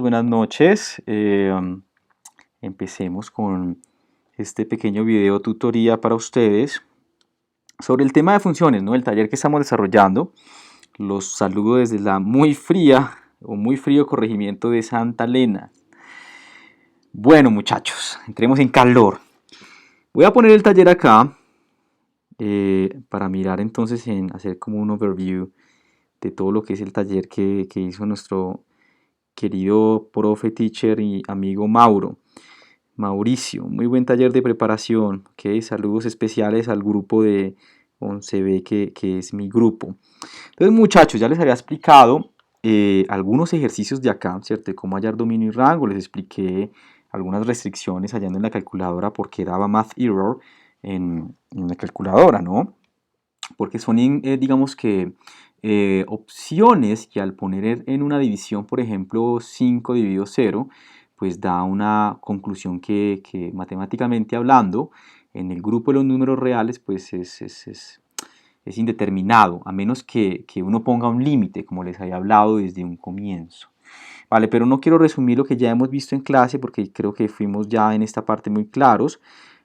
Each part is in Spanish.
Buenas noches. Empecemos con este pequeño video tutoría para ustedes sobre el tema de funciones, ¿no? El taller que estamos desarrollando. Los saludo desde la muy fría o muy frío corregimiento de Santa Elena. Bueno, muchachos, entremos en calor. Voy a poner el taller acá para mirar entonces en hacer como un overview de todo lo que es el taller que hizo nuestro querido profe, teacher y amigo Mauricio. Muy buen taller de preparación. ¿Ok? Saludos especiales al grupo de 11B que es mi grupo. Entonces, muchachos, ya les había explicado algunos ejercicios de acá, ¿cierto? De cómo hallar dominio y rango. Les expliqué algunas restricciones hallando en la calculadora porque daba math error en la calculadora, ¿no? Porque son, digamos que, opciones que al poner en una división, por ejemplo, 5 dividido 0, pues da una conclusión que matemáticamente hablando, en el grupo de los números reales, pues es indeterminado, a menos que uno ponga un límite, como les había hablado desde un comienzo. Vale, pero no quiero resumir lo que ya hemos visto en clase porque creo que fuimos ya en esta parte muy claros.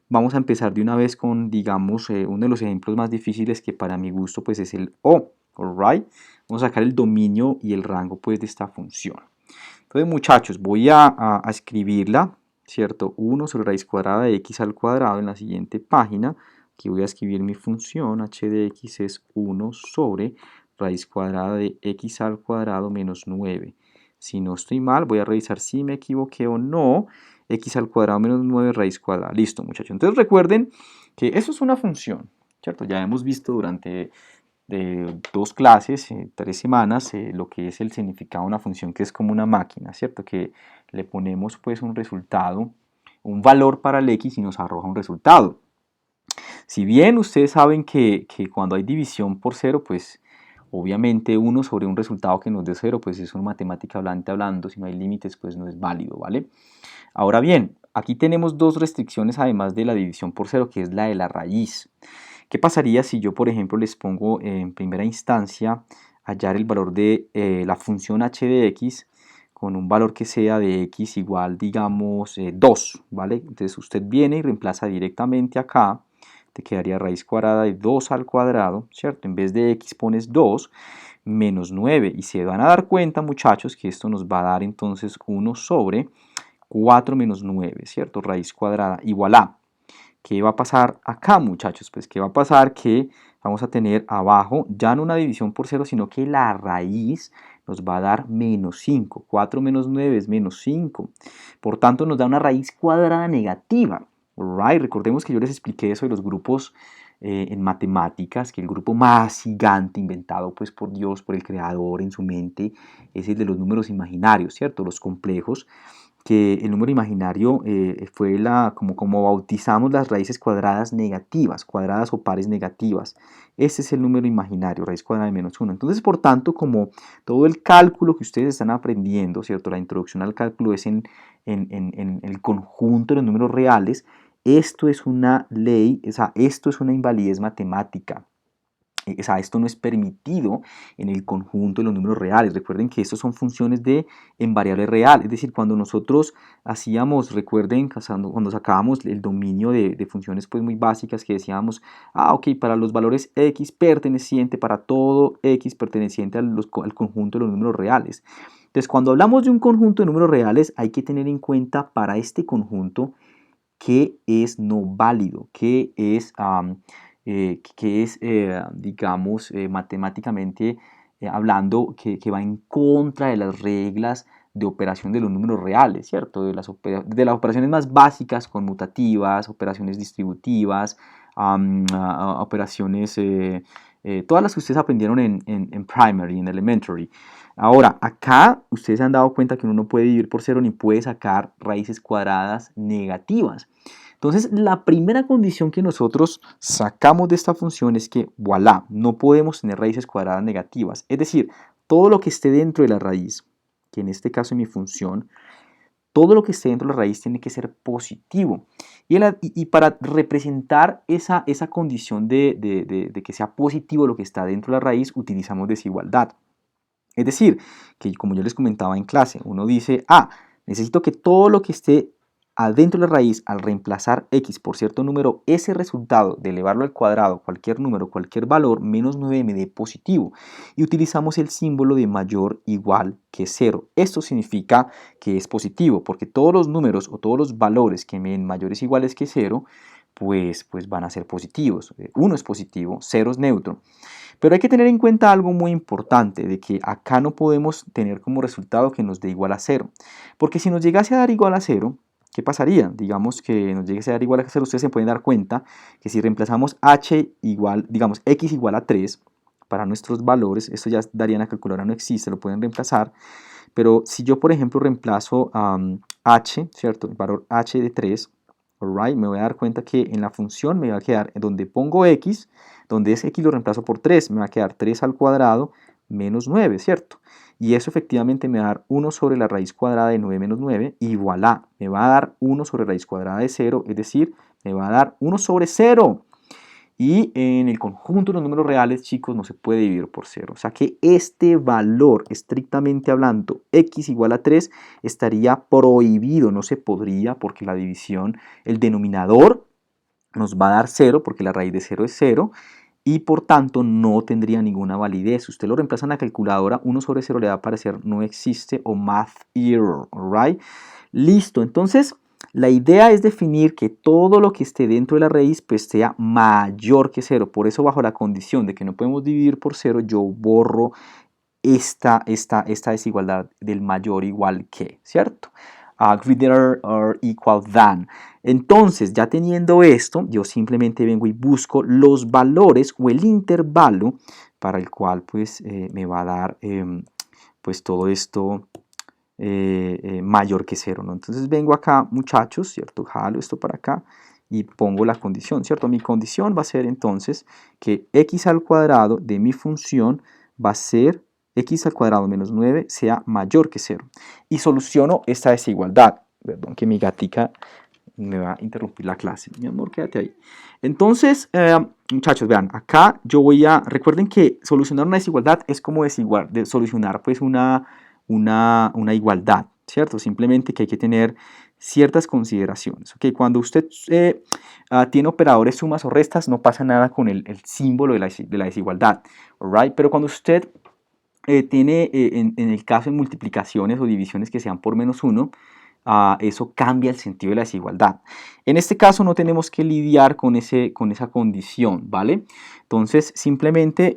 Vamos a empezar de una vez con, digamos, uno de los ejemplos más difíciles que para mi gusto pues es el O, alright. Vamos a sacar el dominio y el rango pues de esta función. Entonces, muchachos, voy a escribirla, ¿cierto? 1 sobre raíz cuadrada de x al cuadrado en la siguiente página. Aquí voy a escribir mi función, h de x es 1 sobre raíz cuadrada de x al cuadrado menos 9. Si no estoy mal, voy a revisar si me equivoqué o no. X al cuadrado menos 9 raíz cuadrada. Listo, muchachos. Entonces recuerden que eso es una función, ¿cierto? Ya hemos visto durante dos clases, 3 semanas, lo que es el significado de una función que es como una máquina, ¿cierto? Que le ponemos pues un resultado, un valor para el x y nos arroja un resultado. Si bien ustedes saben que cuando hay división por cero, pues obviamente 1 sobre un resultado que nos dé 0, pues es una matemática hablando, si no hay límites, pues no es válido, ¿vale? Ahora bien, aquí tenemos dos restricciones además de la división por cero, que es la de la raíz. ¿Qué pasaría si yo, por ejemplo, les pongo en primera instancia hallar el valor de la función h de x con un valor que sea de x igual, digamos, 2, ¿vale? Entonces usted viene y reemplaza directamente acá, te quedaría raíz cuadrada de 2 al cuadrado, ¿cierto? En vez de x pones 2 menos 9 y se van a dar cuenta, muchachos, que esto nos va a dar entonces 1 sobre 4 menos 9, ¿cierto? Raíz cuadrada igual a. ¿Qué va a pasar acá, muchachos? Pues que va a pasar que vamos a tener abajo ya no una división por cero, sino que la raíz nos va a dar menos 5. 4 menos 9 es menos 5. Por tanto, nos da una raíz cuadrada negativa. Right? Recordemos que yo les expliqué eso de los grupos en matemáticas, que el grupo más gigante inventado pues por Dios, por el creador en su mente, es el de los números imaginarios, ¿cierto? Los complejos, que el número imaginario fue como bautizamos las raíces cuadradas negativas, cuadradas o pares negativas. Ese es el número imaginario, raíz cuadrada de menos 1. Entonces, por tanto, como todo el cálculo que ustedes están aprendiendo, ¿cierto? La introducción al cálculo es en el conjunto de los números reales, esto es una ley, o sea, esto es una invalidez matemática. O sea, esto no es permitido en el conjunto de los números reales. Recuerden que estos son funciones en variable real. Es decir, cuando nosotros hacíamos, recuerden, cuando sacábamos el dominio de funciones pues muy básicas que decíamos, ok, para los valores x perteneciente, para todo x perteneciente al conjunto de los números reales. Entonces, cuando hablamos de un conjunto de números reales, hay que tener en cuenta para este conjunto qué es no válido, digamos, matemáticamente hablando, que va en contra de las reglas de operación de los números reales, ¿cierto? De las operaciones más básicas, conmutativas, operaciones distributivas, operaciones, todas las que ustedes aprendieron en primary, en elementary. Ahora, acá ustedes se han dado cuenta que uno no puede dividir por cero ni puede sacar raíces cuadradas negativas. Entonces, la primera condición que nosotros sacamos de esta función es que, voilà, no podemos tener raíces cuadradas negativas. Es decir, todo lo que esté dentro de la raíz, que en este caso es mi función, todo lo que esté dentro de la raíz tiene que ser positivo. Y para representar esa condición de que sea positivo lo que está dentro de la raíz, utilizamos desigualdad. Es decir, que como yo les comentaba en clase, uno dice, necesito que todo lo que esté adentro de la raíz, al reemplazar x por cierto número, ese resultado de elevarlo al cuadrado, cualquier número, cualquier valor, menos 9 me dé positivo. Y utilizamos el símbolo de mayor igual que 0. Esto significa que es positivo, porque todos los números o todos los valores que me den mayores o iguales que 0, pues van a ser positivos. 1 es positivo, 0 es neutro. Pero hay que tener en cuenta algo muy importante, de que acá no podemos tener como resultado que nos dé igual a 0. Porque si nos llegase a dar igual a 0, ¿qué pasaría? Digamos que nos llegase a dar igual a 0, ustedes se pueden dar cuenta que si reemplazamos x igual a 3 para nuestros valores, esto ya daría en la calculadora, no existe, lo pueden reemplazar. Pero si yo, por ejemplo, reemplazo h, ¿cierto? El valor h de 3, alright, me voy a dar cuenta que en la función me va a quedar, donde pongo x, donde es x lo reemplazo por 3, me va a quedar 3 al cuadrado menos 9, ¿cierto? Y eso efectivamente me va a dar 1 sobre la raíz cuadrada de 9 menos 9, y voilà, me va a dar 1 sobre raíz cuadrada de 0, es decir, me va a dar 1 sobre 0. Y en el conjunto de los números reales, chicos, no se puede dividir por 0. O sea que este valor, estrictamente hablando, x igual a 3, estaría prohibido, no se podría, porque la división, el denominador nos va a dar 0, porque la raíz de 0 es 0, y por tanto no tendría ninguna validez. Si usted lo reemplaza en la calculadora, 1 sobre 0 le va a aparecer no existe o math error, right? Listo, entonces la idea es definir que todo lo que esté dentro de la raíz pues sea mayor que 0. Por eso, bajo la condición de que no podemos dividir por 0, yo borro esta desigualdad del mayor igual que, ¿cierto? Greater or equal than. Entonces, ya teniendo esto, yo simplemente vengo y busco los valores o el intervalo para el cual pues me va a dar pues todo esto mayor que 0, ¿no? Entonces vengo acá, muchachos, ¿cierto? Jalo esto para acá y pongo la condición, ¿cierto? Mi condición va a ser entonces que x al cuadrado de mi función va a ser x al cuadrado menos 9 sea mayor que 0. Y soluciono esta desigualdad. Perdón que mi gatica me va a interrumpir la clase. Mi amor, quédate ahí. Entonces, muchachos, vean, acá yo recuerden que solucionar una desigualdad es como solucionar pues una igualdad, ¿cierto? Simplemente que hay que tener ciertas consideraciones. ¿Okay? Cuando usted tiene operadores sumas o restas, no pasa nada con el símbolo de la desigualdad, right? Pero cuando usted tiene, en el caso de multiplicaciones o divisiones que sean por menos 1, eso cambia el sentido de la desigualdad. En este caso no tenemos que lidiar con esa condición, ¿vale? Entonces simplemente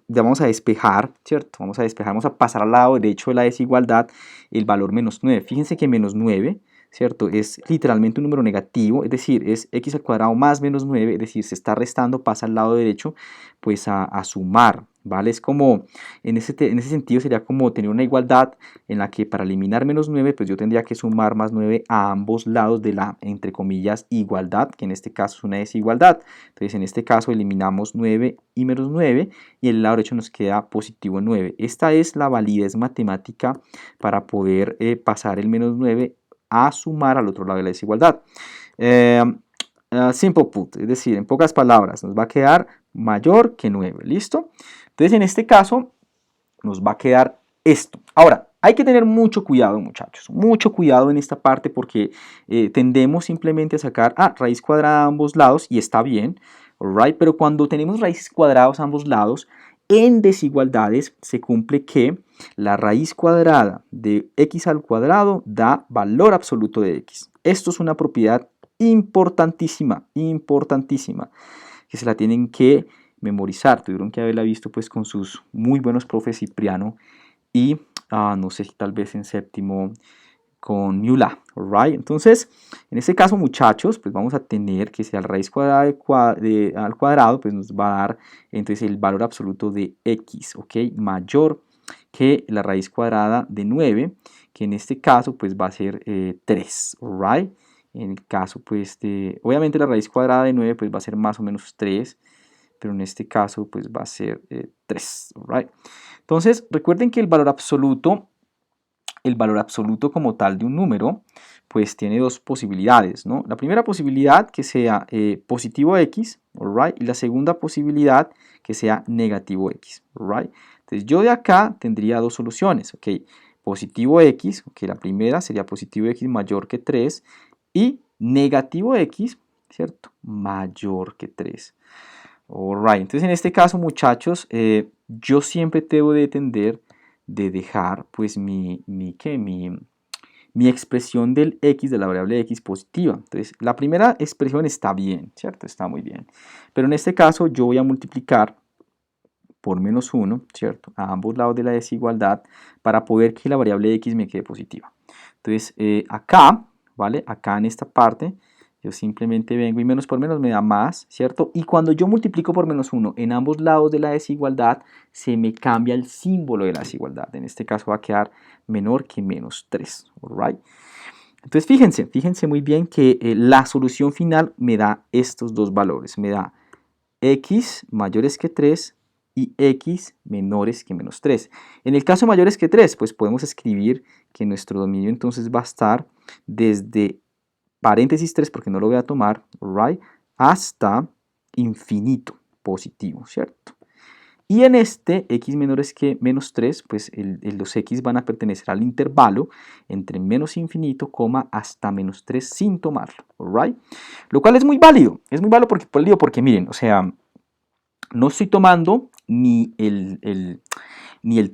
ya vamos a despejar, ¿cierto? Vamos a pasar al lado derecho de la desigualdad el valor menos 9. Fíjense que menos 9, ¿cierto? Es literalmente un número negativo, es decir, es x al cuadrado más menos 9, es decir, se está restando, pasa al lado derecho, pues a sumar, ¿vale? Es como, en ese sentido sería como tener una igualdad en la que para eliminar menos 9, pues yo tendría que sumar más 9 a ambos lados de la, entre comillas, igualdad, que en este caso es una desigualdad. Entonces, en este caso eliminamos 9 y menos 9, y el lado derecho nos queda positivo 9. Esta es la validez matemática para poder pasar el menos 9 a sumar al otro lado de la desigualdad. Simple put, es decir, en pocas palabras, nos va a quedar mayor que 9, ¿listo? Entonces, en este caso, nos va a quedar esto. Ahora, hay que tener mucho cuidado, muchachos, mucho cuidado en esta parte porque tendemos simplemente a sacar raíz cuadrada a ambos lados y está bien, right? Pero cuando tenemos raíces cuadradas a ambos lados, en desigualdades se cumple que la raíz cuadrada de x al cuadrado da valor absoluto de x. Esto es una propiedad importantísima, importantísima, que se la tienen que memorizar. Tuvieron que haberla visto pues con sus muy buenos profes Cipriano y no sé si tal vez en séptimo con Miula, right? Entonces, en este caso, muchachos, pues vamos a tener que si la raíz cuadrada al cuadrado, pues nos va a dar entonces el valor absoluto de x, ¿ok? Mayor que la raíz cuadrada de 9, que en este caso pues va a ser 3, right? En el caso pues obviamente la raíz cuadrada de 9 pues va a ser más o menos 3, pero en este caso pues va a ser 3, right? Entonces, recuerden que el valor absoluto como tal de un número, pues tiene dos posibilidades, ¿no? La primera posibilidad que sea positivo x, right? Y la segunda posibilidad que sea negativo x, right? Entonces yo de acá tendría dos soluciones, ¿ok? Positivo x, ok, la primera sería positivo x mayor que 3 y negativo x, ¿cierto? Mayor que 3. Alright, entonces en este caso, muchachos, yo siempre debo de tender de dejar pues mi expresión del x, de la variable x positiva. Entonces, la primera expresión está bien, ¿cierto? Está muy bien. Pero en este caso yo voy a multiplicar por menos 1, ¿cierto? A ambos lados de la desigualdad para poder que la variable x me quede positiva. Entonces, acá, ¿vale? Acá en esta parte, yo simplemente vengo y menos por menos me da más, ¿cierto? Y cuando yo multiplico por menos 1 en ambos lados de la desigualdad, se me cambia el símbolo de la desigualdad. En este caso va a quedar menor que menos 3, ¿alright? Entonces, fíjense muy bien que la solución final me da estos dos valores. Me da x mayores que 3 y x menores que menos 3. En el caso mayores que 3, pues podemos escribir que nuestro dominio entonces va a estar desde paréntesis 3, porque no lo voy a tomar, right, hasta infinito positivo, ¿cierto? Y en este x menores que menos 3, pues los x van a pertenecer al intervalo entre menos infinito, hasta menos 3 sin tomarlo, right? Lo cual es muy válido porque miren, o sea, no estoy tomando ni el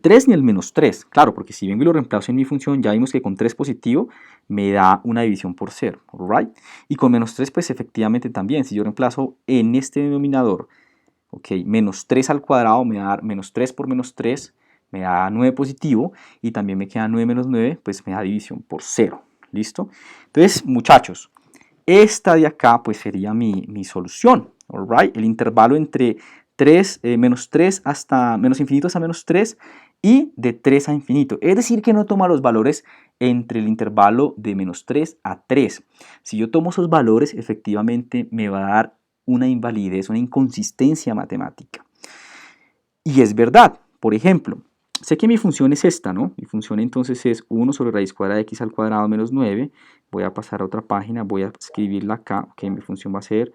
3 ni el menos 3. Claro, porque si vengo y lo reemplazo en mi función, ya vimos que con 3 positivo me da una división por 0, ¿right? Y con menos 3, pues efectivamente también, si yo reemplazo en este denominador, ok, menos 3 al cuadrado me va a dar menos 3 por menos 3, me da 9 positivo, y también me queda 9 menos 9, pues me da división por 0, ¿listo? Entonces, muchachos, esta de acá pues sería mi solución, alright, el intervalo entre menos 3 hasta menos infinito hasta menos 3 y de 3 a infinito. Es decir, que no toma los valores entre el intervalo de menos 3 a 3. Si yo tomo esos valores, efectivamente me va a dar una invalidez, una inconsistencia matemática. Y es verdad, por ejemplo, sé que mi función es esta, ¿no? Mi función entonces es 1 sobre raíz cuadrada de x al cuadrado menos 9. Voy a pasar a otra página, voy a escribirla acá, que mi función va a ser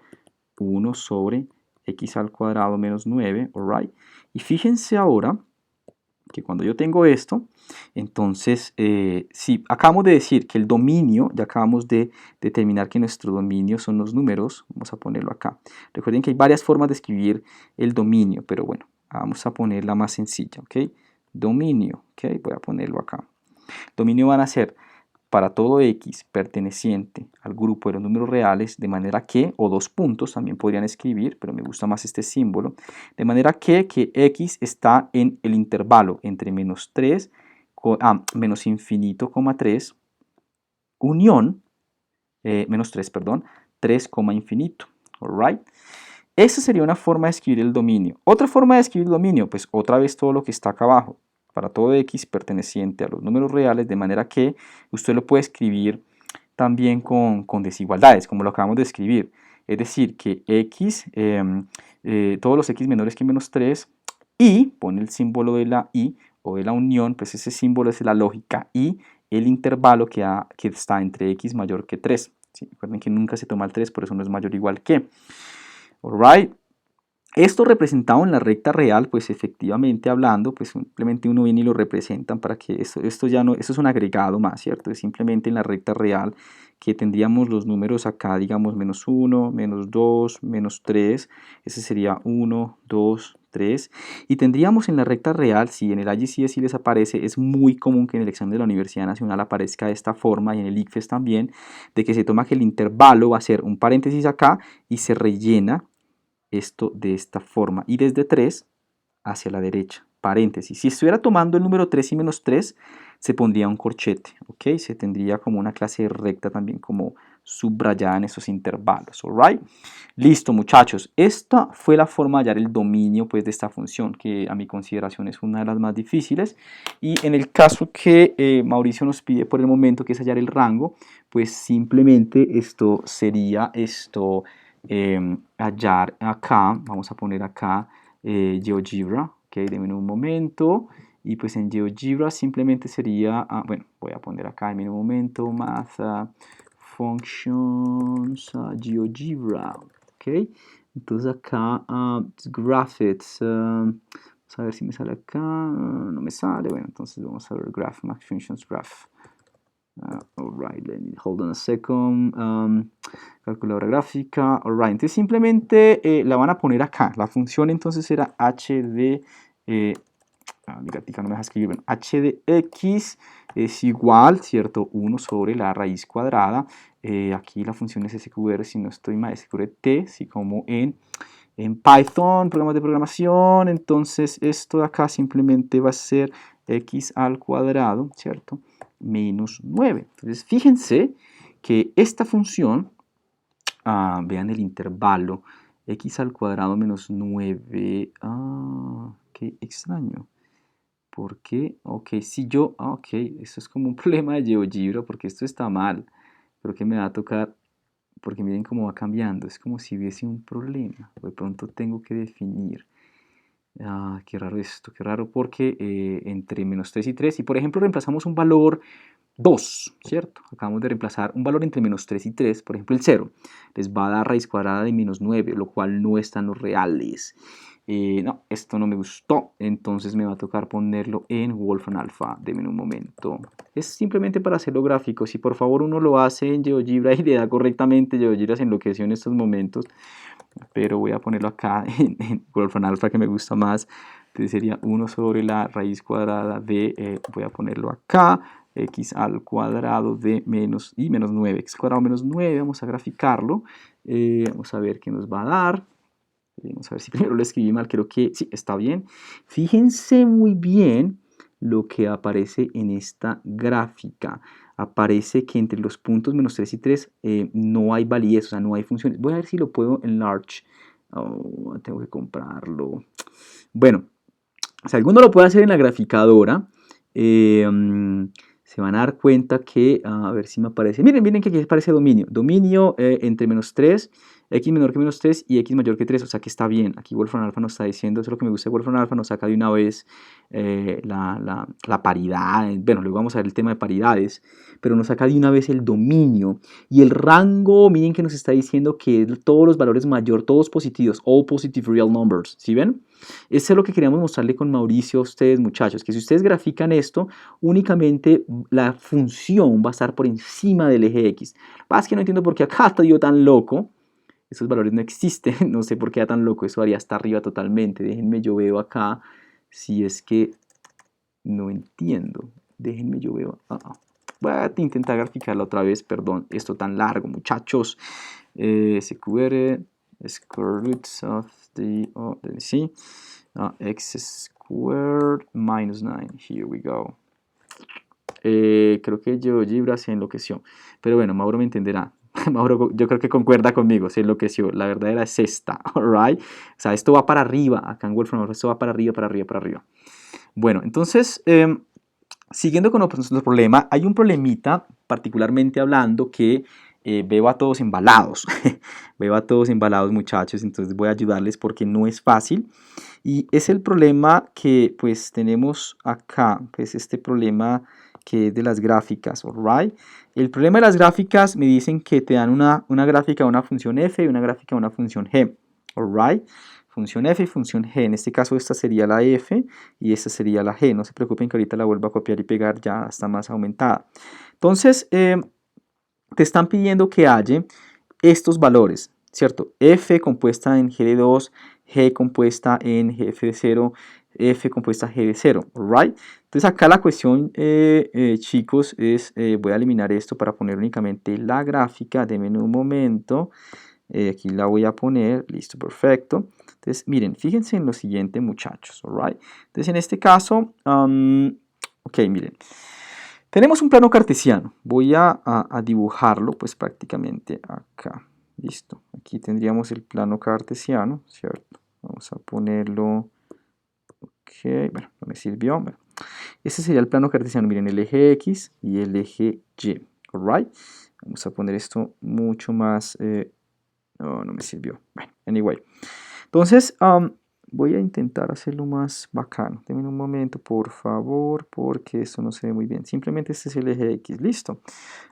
1 sobre x al cuadrado menos 9, alright. Y fíjense ahora que cuando yo tengo esto, entonces, si acabamos de decir que el dominio, ya acabamos de determinar que nuestro dominio son los números, vamos a ponerlo acá. Recuerden que hay varias formas de escribir el dominio, pero bueno, vamos a poner la más sencilla, ¿ok? Dominio, ¿ok? Voy a ponerlo acá. Dominio van a ser para todo x perteneciente al grupo de los números reales, de manera que, o dos puntos también podrían escribir, pero me gusta más este símbolo, de manera que x está en el intervalo entre menos 3, menos infinito, 3, unión, menos 3, perdón, 3, infinito, alright. Esa sería una forma de escribir el dominio. Otra forma de escribir el dominio, pues otra vez todo lo que está acá abajo, para todo x perteneciente a los números reales, de manera que usted lo puede escribir también con desigualdades, como lo acabamos de escribir. Es decir, que x, todos los x menores que menos 3, y pone el símbolo de la y o de la unión, pues ese símbolo es la lógica, y el intervalo que está entre x mayor que 3. ¿Sí? Recuerden que nunca se toma el 3, por eso no es mayor o igual que. Alright. Esto representado en la recta real, pues efectivamente hablando, pues simplemente uno viene y lo representan para que esto ya no, esto es un agregado más, ¿cierto? Es simplemente en la recta real que tendríamos los números acá, digamos, menos 1, menos 2, menos 3, ese sería 1, 2, 3, y tendríamos en la recta real, si en el IGCSE les aparece, es muy común que en el examen de la Universidad Nacional aparezca de esta forma, y en el ICFES también, de que se toma que el intervalo va a ser un paréntesis acá y se rellena esto de esta forma, y desde 3 hacia la derecha, paréntesis. Si estuviera tomando el número 3 y menos 3, se pondría un corchete, ¿ok? Se tendría como una clase recta también como subrayada en esos intervalos, ¿alright? Listo, muchachos. Esta fue la forma de hallar el dominio, pues, de esta función, que a mi consideración es una de las más difíciles. Y en el caso que Mauricio nos pide por el momento, que es hallar el rango, pues simplemente esto sería hallar acá, vamos a poner acá GeoGebra, ok, denme un momento, y pues en GeoGebra simplemente sería, bueno, voy a poner acá en un momento, Math Functions GeoGebra, ok, entonces acá Graphics, vamos Vamos a ver si me sale acá. No me sale. Bueno, entonces vamos a ver graph, max functions graph. Alright, hold on a second. Calculadora gráfica. Alright, entonces simplemente la van a poner acá. La función entonces era h de. Mi gatica no me deja escribir. Bueno, h de x es igual, ¿cierto? 1 sobre la raíz cuadrada. Aquí la función es sqr, si no estoy mal, sqrt, así como en Python, programas de programación. Entonces esto de acá simplemente va a ser x al cuadrado, ¿cierto? Menos 9. Entonces fíjense que esta función, vean el intervalo, x al cuadrado menos 9, qué extraño. ¿Por qué? Ok, si yo, ok, esto es como un problema de GeoGebra porque esto está mal, pero que me va a tocar, porque miren cómo va cambiando, es como si hubiese un problema, de pronto tengo que definir. Qué raro esto, qué raro porque entre menos 3 y 3, y por ejemplo reemplazamos un valor 2, ¿cierto? Acabamos de reemplazar un valor entre menos 3 y 3, por ejemplo el 0, les va a dar raíz cuadrada de menos 9, lo cual no está en los reales. No, esto no me gustó, entonces me va a tocar ponerlo en Wolfram Alpha. Denme un momento. Es simplemente para hacerlo gráfico. Si por favor uno lo hace en GeoGebra y le da correctamente, GeoGebra se enloqueció en estos momentos, pero voy a ponerlo acá en Wolfram Alpha, que me gusta más. Entonces sería 1 sobre la raíz cuadrada de, voy a ponerlo acá, x al cuadrado de menos 9, x cuadrado menos 9, vamos a graficarlo, vamos a ver qué nos va a dar. Vamos a ver si primero lo escribí mal, creo que sí, está bien. Fíjense muy bien lo que aparece en esta gráfica. Aparece que entre los puntos menos 3 y 3 no hay validez, o sea, no hay funciones. Voy a ver si lo puedo enlarge. Oh, tengo que comprarlo. Bueno, si alguno lo puede hacer en la graficadora, se van a dar cuenta que, a ver si me aparece, miren que aquí aparece dominio, entre menos 3, x menor que menos 3 y x mayor que 3, o sea que está bien. Aquí Wolfram Alpha nos está diciendo, eso es lo que me gusta de Wolfram Alpha, nos saca de una vez la paridad. Bueno, luego vamos a ver el tema de paridades, pero nos saca de una vez el dominio y el rango. Miren que nos está diciendo que todos los valores mayor, todos positivos, all positive real numbers, ¿sí ven? Eso es lo que queríamos mostrarle con Mauricio a ustedes, muchachos, que si ustedes grafican esto, únicamente la función va a estar por encima del eje X. Pasa que no entiendo por qué acá está yo tan loco. Esos valores no existen, no sé por qué está tan loco, eso haría hasta arriba totalmente. Déjenme, yo veo acá, si es que no entiendo. Déjenme, yo veo. Voy a intentar graficarla otra vez, perdón, esto tan largo, muchachos. SQR, square roots of the, sí, x squared minus 9, here we go. Creo que GeoGebra se enloqueció, pero bueno, Mauro me entenderá. Mauro, yo creo que concuerda conmigo, se enloqueció. La verdadera es esta, alright. O sea, esto va para arriba, acá en Wolfram, esto va para arriba, para arriba, para arriba. Bueno, entonces, siguiendo con nuestro problema, hay un problemita, particularmente hablando, que veo a todos embalados. Veo a todos embalados, muchachos, entonces voy a ayudarles porque no es fácil. Y es el problema que pues tenemos acá, pues este problema que es de las gráficas, alright. El problema de las gráficas me dicen que te dan una gráfica de una función f y una gráfica de una función g, alright. Función f y función g, en este caso esta sería la f y esta sería la g, no se preocupen que ahorita la vuelvo a copiar y pegar, ya está más aumentada. Entonces, te están pidiendo que haya estos valores, ¿cierto? F compuesta en G de 2, G compuesta en F de 0, F compuesta G de 0, ¿right? Entonces acá la cuestión, chicos, es, voy a eliminar esto para poner únicamente la gráfica, denme un momento, aquí la voy a poner, listo, perfecto. Entonces, miren, fíjense en lo siguiente, muchachos, ¿right? Entonces, en este caso, ok, miren. Tenemos un plano cartesiano. Voy a dibujarlo pues prácticamente acá. Listo. Aquí tendríamos el plano cartesiano, ¿cierto? Vamos a ponerlo. Ok, bueno, no me sirvió. Bueno, ese sería el plano cartesiano. Miren, el eje X y el eje Y. Alright. Vamos a poner esto mucho más. No me sirvió. Bueno, anyway. Entonces, voy a intentar hacerlo más bacano. Denme un momento, por favor, porque esto no se ve muy bien. Simplemente este es el eje X, listo.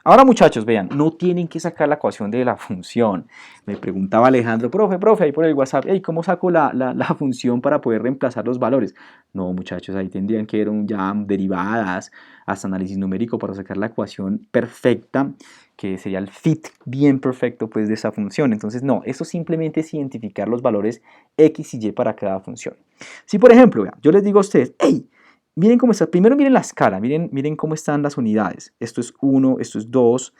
Ahora muchachos, vean, no tienen que sacar la ecuación de la función. Me preguntaba Alejandro, profe, ahí por el WhatsApp, hey, ¿cómo saco la función para poder reemplazar los valores? No muchachos, ahí tendrían que ver ya derivadas, hasta análisis numérico para sacar la ecuación perfecta, que sería el fit bien perfecto pues de esa función. Entonces no, eso simplemente es identificar los valores X y Y para cada función. Si por ejemplo, vean, yo les digo a ustedes, hey, miren cómo está, primero miren la escala, miren cómo están las unidades. Esto es 1, esto es 2,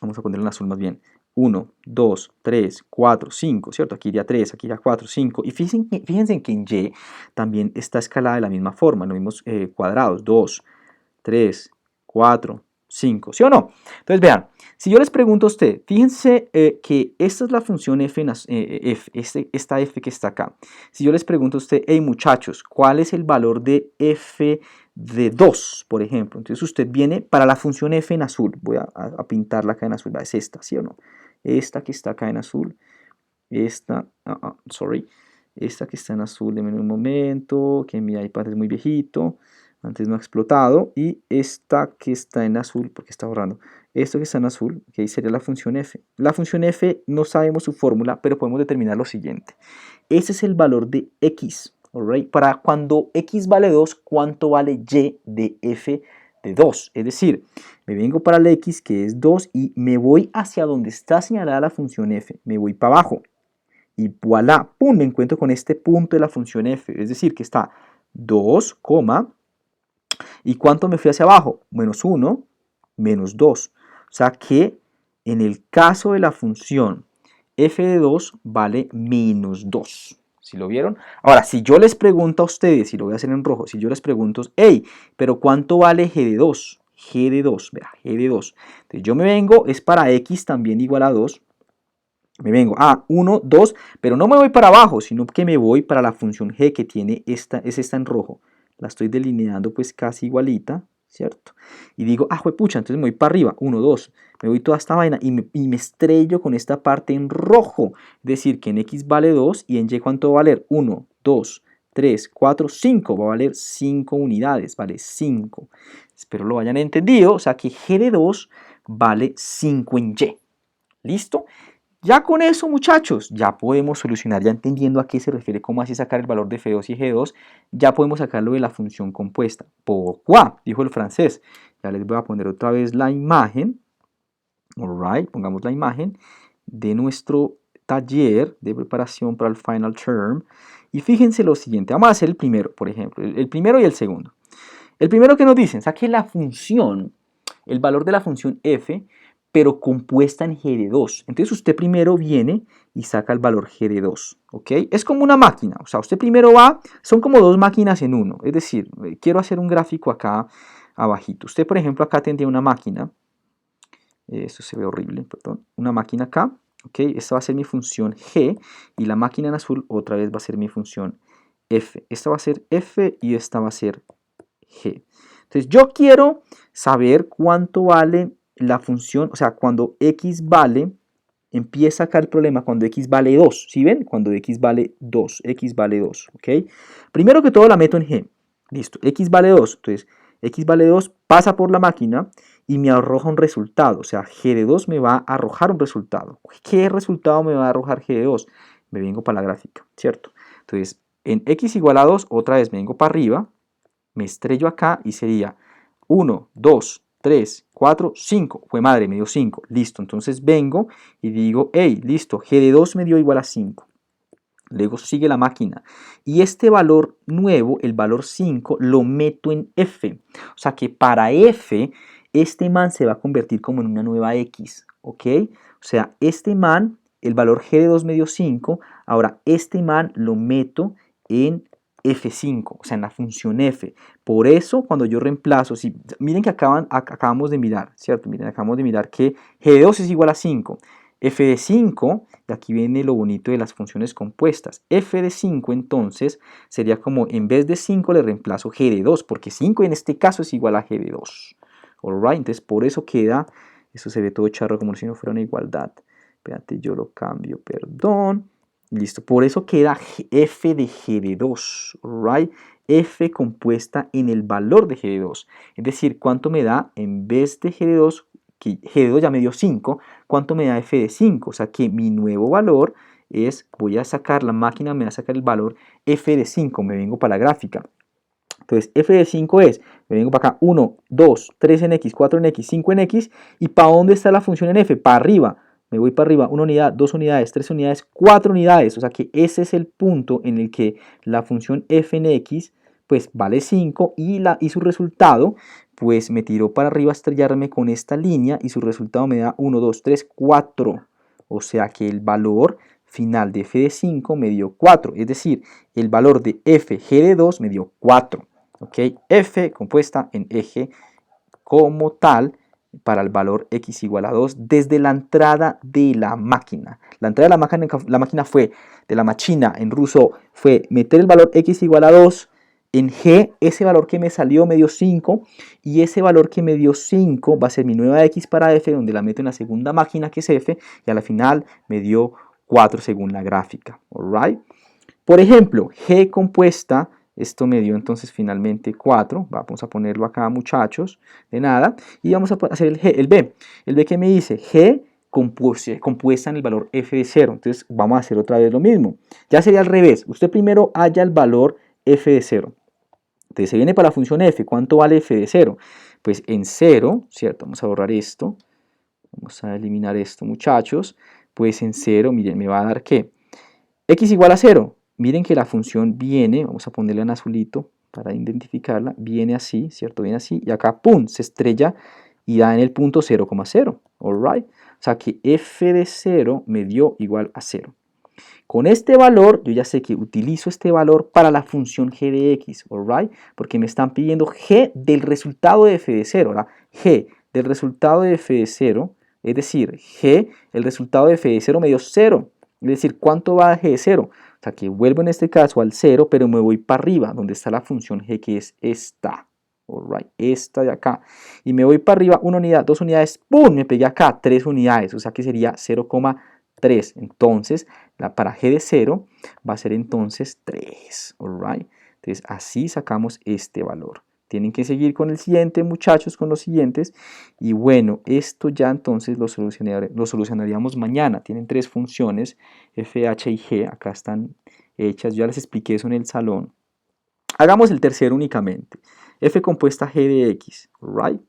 vamos a ponerlo en azul más bien. 1, 2, 3, 4, 5, ¿cierto? Aquí iría 3, aquí iría 4, 5. Y fíjense que en Y también está escalada de la misma forma, los mismos cuadrados, 2, 3, 4, 5, ¿sí o no? Entonces vean, si yo les pregunto a usted, fíjense que esta es la función f, esta f que está acá. Si yo les pregunto a usted, hey muchachos, ¿cuál es el valor de f de 2, por ejemplo? Entonces usted viene para la función f en azul, voy a pintarla acá en azul, es esta, ¿sí o no? Esta que está acá en azul, esta, esta que está en azul, denme un momento, que mi iPad es muy viejito, antes no ha explotado, y esta que está en azul, porque está borrando, esto que está en azul, que sería la función f. La función f no sabemos su fórmula, pero podemos determinar lo siguiente. Ese es el valor de x, alright. Para cuando x vale 2, ¿cuánto vale y de f de 2? Es decir, me vengo para el x que es 2 y me voy hacia donde está señalada la función f, me voy para abajo. Y voilà, pum, me encuentro con este punto de la función f, es decir, que está 2, ¿y cuánto me fui hacia abajo? Menos 1, menos 2. O sea que en el caso de la función f de 2 vale menos 2. ¿Sí lo vieron? Ahora, si yo les pregunto a ustedes, y lo voy a hacer en rojo, si yo les pregunto, hey, pero ¿cuánto vale g de 2? G de 2, vea, g de 2. Entonces yo me vengo, es para x también igual a 2, me vengo a 1, 2, pero no me voy para abajo, sino que me voy para la función g que tiene esta, es esta en rojo. La estoy delineando pues casi igualita, ¿cierto? Y digo, ah, juepucha, entonces me voy para arriba, 1, 2, me voy toda esta vaina y me estrello con esta parte en rojo. Es decir, que en x vale 2 y en y ¿cuánto va a valer? 1, 2, 3, 4, 5, va a valer 5 unidades, vale 5. Espero lo hayan entendido, o sea que g de 2 vale 5 en y. ¿Listo? Ya con eso, muchachos, ya podemos solucionar, ya entendiendo a qué se refiere, cómo así sacar el valor de F2 y G2, ya podemos sacarlo de la función compuesta. Pourquoi, dijo el francés. Ya les voy a poner otra vez la imagen. Alright, pongamos la imagen de nuestro taller de preparación para el final term. Y fíjense lo siguiente, vamos a hacer el primero, por ejemplo, el primero y el segundo. El primero que nos dicen, saque la función, el valor de la función f, pero compuesta en g de 2. Entonces usted primero viene y saca el valor g de 2, ¿ok? Es como una máquina, o sea, usted primero va, son como dos máquinas en uno. Es decir, quiero hacer un gráfico acá abajito. Usted, por ejemplo, acá tendría una máquina, esto se ve horrible, perdón, una máquina acá, ¿ok? Esta va a ser mi función g y la máquina en azul otra vez va a ser mi función f. Esta va a ser f y esta va a ser g. Entonces yo quiero saber cuánto vale la función, o sea, cuando x vale, empieza acá el problema cuando x vale 2, ¿sí ven? Cuando x vale 2, x vale 2, ¿ok? Primero que todo la meto en g, listo, x vale 2, entonces x vale 2, pasa por la máquina y me arroja un resultado, o sea, g de 2 me va a arrojar un resultado. ¿Qué resultado me va a arrojar g de 2? Me vengo para la gráfica, ¿cierto? Entonces, en x igual a 2, otra vez me vengo para arriba, me estrello acá y sería 1, 2, 3, 4, 5. Fue madre, me dio 5. Listo, entonces vengo y digo, hey, listo, g de 2 me dio igual a 5. Luego sigue la máquina. Y este valor nuevo, el valor 5, lo meto en f. O sea que para f, este man se va a convertir como en una nueva x. ¿Ok? O sea, este man, el valor g de 2 me dio 5. Ahora, este man lo meto en f5, o sea, en la función f. Por eso, cuando yo reemplazo, miren que acabamos de mirar, ¿cierto? Miren, acabamos de mirar que g de 2 es igual a 5. F de 5, y aquí viene lo bonito de las funciones compuestas. F de 5 entonces sería como, en vez de 5 le reemplazo g de 2, porque 5 en este caso es igual a g de 2. Alright, entonces por eso queda, eso se ve todo charro como si no fuera una igualdad. Espérate, yo lo cambio, perdón. Listo, por eso queda f de g de 2, right? F compuesta en el valor de g de 2. Es decir, ¿cuánto me da en vez de g de 2? Que g de 2 ya me dio 5. ¿Cuánto me da f de 5? O sea que mi nuevo valor es, voy a sacar, la máquina me va a sacar el valor f de 5. Me vengo para la gráfica. Entonces, f de 5 es, me vengo para acá, 1, 2, 3 en x, 4 en x, 5 en x. ¿Y para dónde está la función en f? Para arriba. Me voy para arriba, 1 unidad, 2 unidades, 3 unidades, 4 unidades. O sea que ese es el punto en el que la función f en x pues vale 5 y su resultado pues me tiró para arriba a estrellarme con esta línea y su resultado me da 1, 2, 3, 4. O sea que el valor final de f de 5 me dio 4. Es decir, el valor de f g de 2 me dio 4. ¿Ok? F compuesta en eje como tal para el valor x igual a 2 desde la entrada de la máquina. La entrada de la máquina fue, de la machina en ruso, fue meter el valor x igual a 2 en g, ese valor que me salió me dio 5 y ese valor que me dio 5 va a ser mi nueva x para f, donde la meto en la segunda máquina que es f y a la final me dio 4 según la gráfica. Alright. Por ejemplo, g compuesta, esto me dio entonces finalmente 4, vamos a ponerlo acá muchachos, de nada, y vamos a hacer el b. El b que me dice, g compuesta en el valor f de 0, entonces vamos a hacer otra vez lo mismo. Ya sería al revés, usted primero halla el valor f de 0. Entonces se viene para la función f, ¿cuánto vale f de 0? Pues en 0, ¿cierto? Vamos a borrar esto, vamos a eliminar esto muchachos, pues en 0, miren, me va a dar ¿qué? X igual a 0. Miren que la función viene, vamos a ponerla en azulito para identificarla, viene así, ¿cierto? Viene así, y acá, ¡pum!, se estrella y da en el punto 0,0, ¿alright? O sea que f de 0 me dio igual a 0. Con este valor, yo ya sé que utilizo este valor para la función g de x, ¿alright? Porque me están pidiendo g del resultado de f de 0, ¿verdad? G del resultado de f de 0, es decir, g, el resultado de f de 0 me dio 0. Es decir, ¿cuánto va a g de 0? O sea que vuelvo en este caso al 0, pero me voy para arriba, donde está la función g, que es esta. Alright, esta de acá. Y me voy para arriba, 1 unidad, 2 unidades, ¡pum! Me pegué acá, 3 unidades, o sea que sería 0,3. Entonces, para g de 0 va a ser entonces 3. Alright. Entonces, así sacamos este valor. Tienen que seguir con el siguiente, muchachos, con los siguientes. Y bueno, esto ya entonces lo solucionaríamos mañana. Tienen 3 funciones, f, h y g. Acá están hechas. Yo ya les expliqué eso en el salón. Hagamos el tercero únicamente. F compuesta g de x. Right.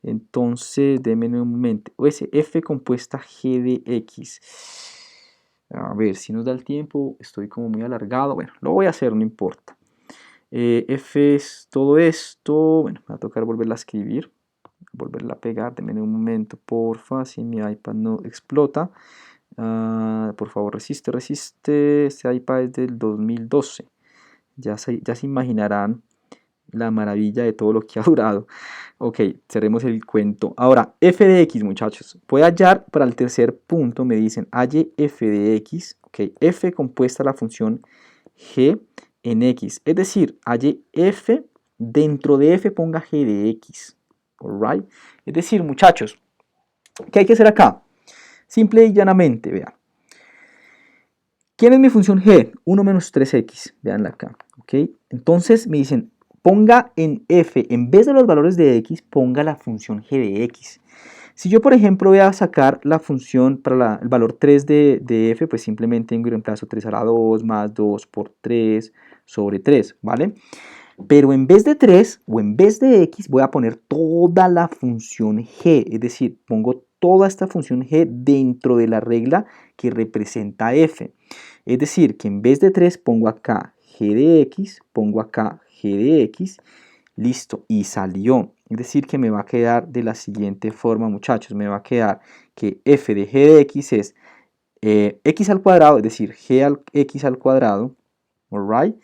Entonces, denme un momento. Ese f compuesta g de x. A ver si nos da el tiempo. Estoy como muy alargado. Bueno, lo voy a hacer, no importa. F es todo esto. Bueno, me va a tocar volverla a escribir. Volverla a pegar. Denme un momento, porfa. Si mi iPad no explota. Por favor, resiste. Este iPad es del 2012. Ya se imaginarán la maravilla de todo lo que ha durado. Ok, cerremos el cuento. Ahora, f de x, muchachos. Voy a hallar para el tercer punto. Me dicen, halle f de x. Ok, f compuesta la función g en x. Es decir, halle f, dentro de f ponga g de x. Alright. Es decir, muchachos, ¿qué hay que hacer acá? Simple y llanamente, vean. ¿Quién es mi función g? 1 menos 3x. Veanla acá. Ok, entonces me dicen, ponga en f, en vez de los valores de x, ponga la función g de x. Si yo, por ejemplo, voy a sacar la función para el valor 3 de f, pues simplemente reemplazo 3 a la 2 más 2 por 3 sobre 3, ¿vale? Pero en vez de 3 o en vez de x, voy a poner toda la función g, es decir, pongo toda esta función g dentro de la regla que representa f. Es decir, que en vez de 3 pongo acá g de x, pongo acá g de x, listo, y salió. Es decir, que me va a quedar de la siguiente forma, muchachos, me va a quedar que f de g de x es x al cuadrado, es decir, x al cuadrado, alright,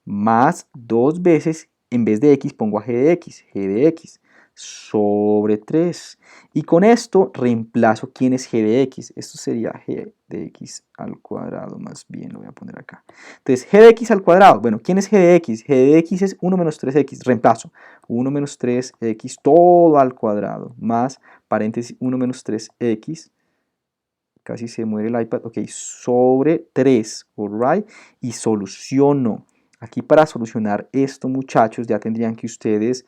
más 2 veces, en vez de x pongo a g de x, sobre 3. Y con esto reemplazo quién es g de x. Esto sería g de x al cuadrado, más bien lo voy a poner acá. Entonces, g de x al cuadrado. Bueno, ¿quién es g de x? G de x es 1 menos 3x. Reemplazo. 1 menos 3x todo al cuadrado, más paréntesis 1 menos 3x casi se muere el iPad, ok, sobre 3, alright, y soluciono. Aquí para solucionar esto, muchachos, ya tendrían que ustedes,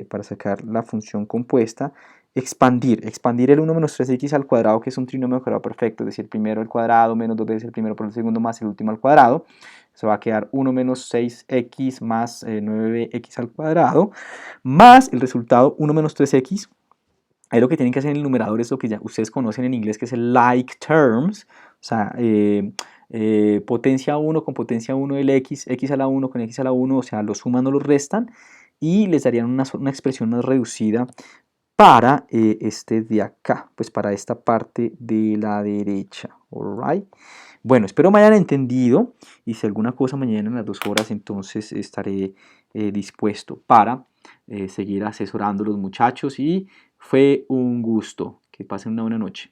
para sacar la función compuesta, expandir el 1 menos 3x al cuadrado, que es un trinomio cuadrado perfecto, es decir, primero el cuadrado menos 2 veces el primero por el segundo más el último al cuadrado. Eso va a quedar 1 menos 6x más 9x al cuadrado, más el resultado 1 menos 3x. Ahí lo que tienen que hacer en el numerador es lo que ya ustedes conocen en inglés, que es el like terms, o sea, potencia 1 con potencia 1 del x, x a la 1 con x a la 1, o sea, lo suman o lo restan, y les darían una expresión más reducida para este de acá, pues para esta parte de la derecha, alright. Bueno, espero me hayan entendido, y si alguna cosa mañana en las 2 horas, entonces estaré dispuesto para seguir asesorando a los muchachos, y fue un gusto. Que pasen una buena noche.